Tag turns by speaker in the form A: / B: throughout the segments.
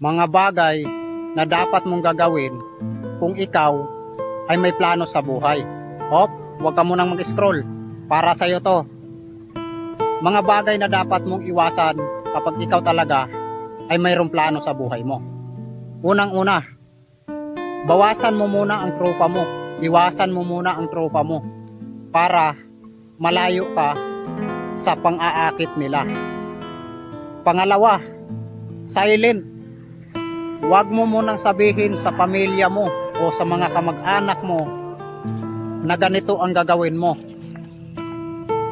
A: mga bagay na dapat mong gagawin kung ikaw ay may plano sa buhay. Hop, huwag ka munang mag-scroll. Para sa'yo to. Mga bagay na dapat mong iwasan kapag ikaw talaga ay mayroong plano sa buhay mo. Unang-una, bawasan mo muna ang tropa mo. Iwasan mo muna ang tropa mo para malayo ka sa pang-aakit nila. Pangalawa, silent. Huwag mo munang sabihin sa pamilya mo o sa mga kamag-anak mo na ganito ang gagawin mo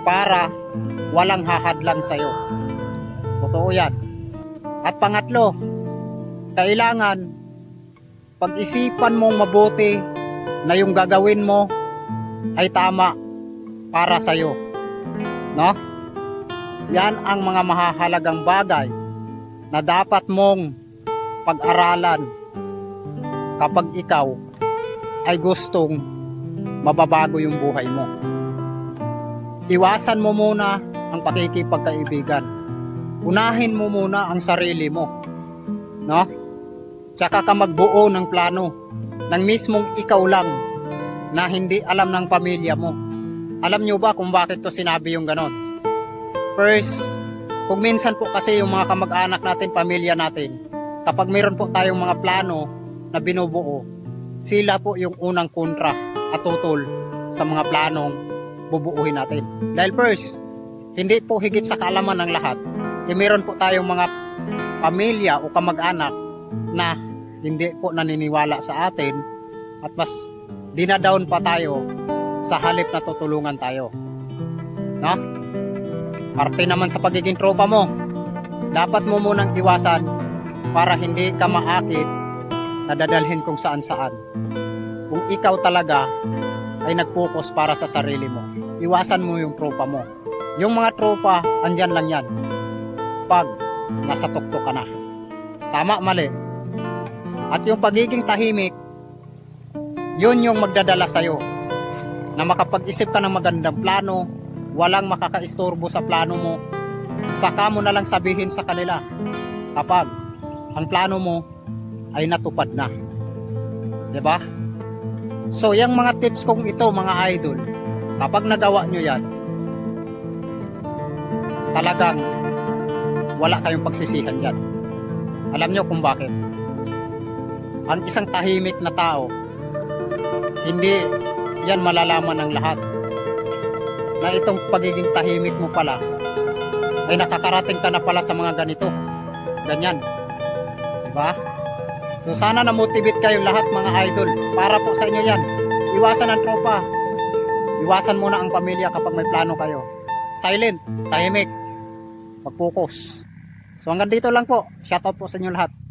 A: para walang hahadlang sa'yo. Totoo yan. At pangatlo, kailangan pag-isipan mong mabuti na yung gagawin mo ay tama para sa'yo. No? Yan ang mga mahahalagang bagay na dapat mong pag-aralan kapag ikaw ay gustong mababago yung buhay mo. Iwasan mo muna ang pakikipagkaibigan. Unahin mo muna ang sarili mo. No? Tsaka ka magbuo ng plano ng mismong ikaw lang na hindi alam ng pamilya mo. Alam nyo ba kung bakit to sinabi yung ganon? First, kung minsan po kasi yung mga kamag-anak natin, pamilya natin, kapag mayroon po tayong mga plano na binubuo, sila po yung unang kontra at tutol sa mga planong bubuuhin natin. Dahil first, hindi po higit sa kaalaman ng lahat, mayroon po tayong mga pamilya o kamag-anak na hindi po naniniwala sa atin at mas dinadown pa tayo sa halip na tutulungan tayo. No? Parte naman sa pagiging tropa mo, dapat mo munang iwasan para hindi ka maakit na dadalhin kung saan-saan. Kung ikaw talaga ay nag-focus para sa sarili mo, iwasan mo yung tropa mo. Yung mga tropa, andyan lang yan pag nasa tuktok ka na. Tama, mali. At yung pagiging tahimik, yun yung magdadala sa'yo na makapag-isip ka ng magandang plano, walang makakaistorbo sa plano mo, saka mo na lang sabihin sa kanila kapag ang plano mo ay natupad na. Diba? So, yung mga tips kong ito, mga idol, kapag nagawa nyo yan, talagang wala kayong pagsisihan yan. Alam nyo kung bakit? Ang isang tahimik na tao, hindi yan malalaman ng lahat na itong pagiging tahimik mo pala ay nakakarating ka na pala sa mga ganito, ganyan, diba? So sana na-motivate kayong lahat, mga idol, para po sa inyo yan. Iwasan ang tropa, iwasan muna ang pamilya kapag may plano kayo. Silent, tahimik, mag-focus. So hanggang dito lang po. Shoutout po sa inyo lahat.